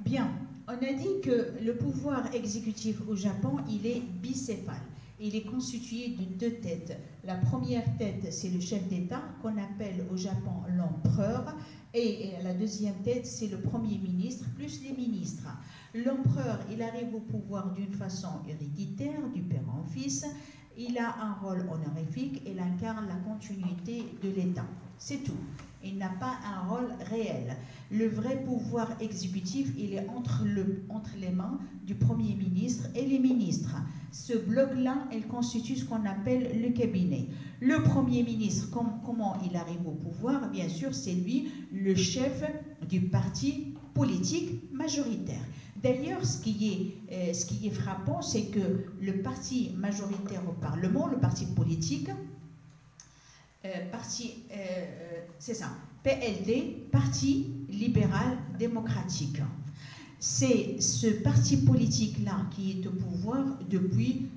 Bien, on a dit que le pouvoir exécutif au Japon, il est bicéphale. Il est constitué de deux têtes. La première tête, c'est le chef d'État, qu'on appelle au Japon l'empereur, et la deuxième tête, c'est le Premier ministre, plus les ministres. L'empereur, il arrive au pouvoir d'une façon héréditaire, du père en fils. Il a un rôle honorifique, il incarne la continuité de l'État. C'est tout. Il n'a pas un rôle réel. Le vrai pouvoir exécutif, il est entre les mains du Premier ministre et les ministres. Ce bloc-là, il constitue ce qu'on appelle le cabinet. Le Premier ministre, comment il arrive au pouvoir? Bien sûr, c'est lui le chef du parti politique majoritaire. D'ailleurs, ce qui est frappant, c'est que le parti majoritaire au Parlement, le parti politique, c'est ça, PLD, Parti libéral démocratique. C'est ce parti politique-là qui est au pouvoir depuis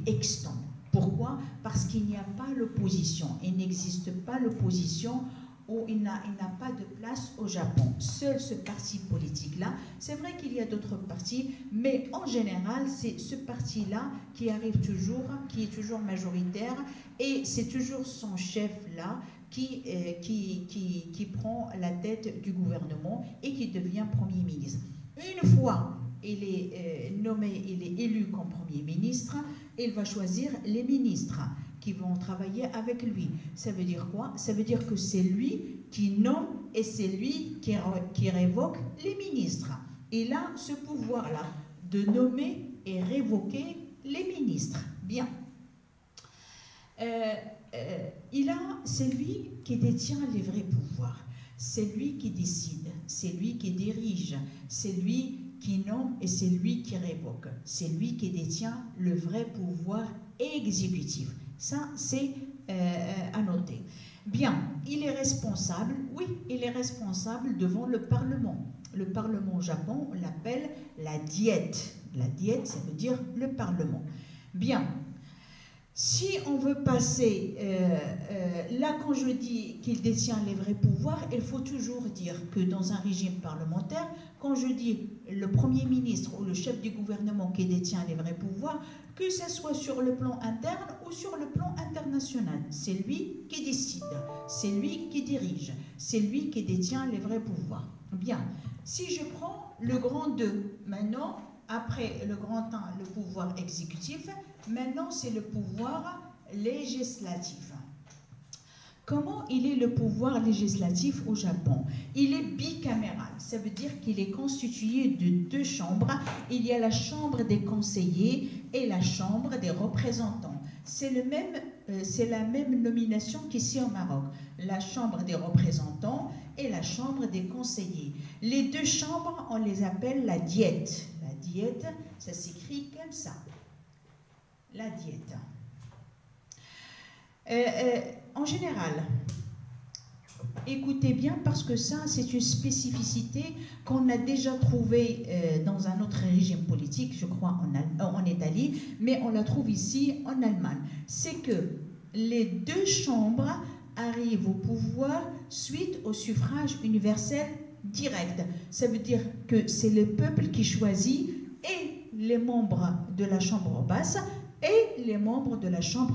extant. Pourquoi? Parce qu'il n'y a pas l'opposition. Il n'existe pas l'opposition, où il n'a pas de place au Japon. Seul ce parti politique-là, c'est vrai qu'il y a d'autres partis, mais en général, c'est ce parti-là qui arrive toujours, qui est toujours majoritaire, et c'est toujours son chef-là qui prend la tête du gouvernement et qui devient Premier ministre. Une fois il est nommé, il est élu comme Premier ministre, il va choisir les ministres qui vont travailler avec lui. Ça veut dire quoi? Ça veut dire que c'est lui qui nomme et c'est lui qui révoque les ministres. Il a ce pouvoir-là de nommer et révoquer les ministres. Bien. C'est lui qui détient les vrais pouvoirs. C'est lui qui décide, c'est lui qui dirige, c'est lui qui nomme et c'est lui qui révoque. C'est lui qui détient le vrai pouvoir exécutif. Ça, c'est à noter. Bien, il est responsable, oui, il est responsable devant le Parlement. Le Parlement au Japon, on l'appelle la diète. La diète, ça veut dire le Parlement. Bien, si on veut passer, là quand je dis qu'il détient les vrais pouvoirs, il faut toujours dire que dans un régime parlementaire, quand je dis le Premier ministre ou le chef du gouvernement qui détient les vrais pouvoirs, que ce soit sur le plan interne ou sur le plan international, c'est lui qui décide, c'est lui qui dirige, c'est lui qui détient les vrais pouvoirs. Bien, si je prends le grand 2, maintenant, après le grand 1, le pouvoir exécutif, maintenant c'est le pouvoir législatif. Comment il est le pouvoir législatif au Japon? Il est bicaméral, ça veut dire qu'il est constitué de deux chambres. Il y a la chambre des conseillers et la chambre des représentants. C'est la même nomination qu'ici au Maroc. La chambre des représentants et la chambre des conseillers. Les deux chambres, on les appelle la diète. La diète, ça s'écrit comme ça. La diète. En général, écoutez bien parce que ça, c'est une spécificité qu'on a déjà trouvée dans un autre régime politique, je crois en Italie, mais on la trouve ici en Allemagne. C'est que les deux chambres arrivent au pouvoir suite au suffrage universel direct. Ça veut dire que c'est le peuple qui choisit et les membres de la chambre basse et les membres de la chambre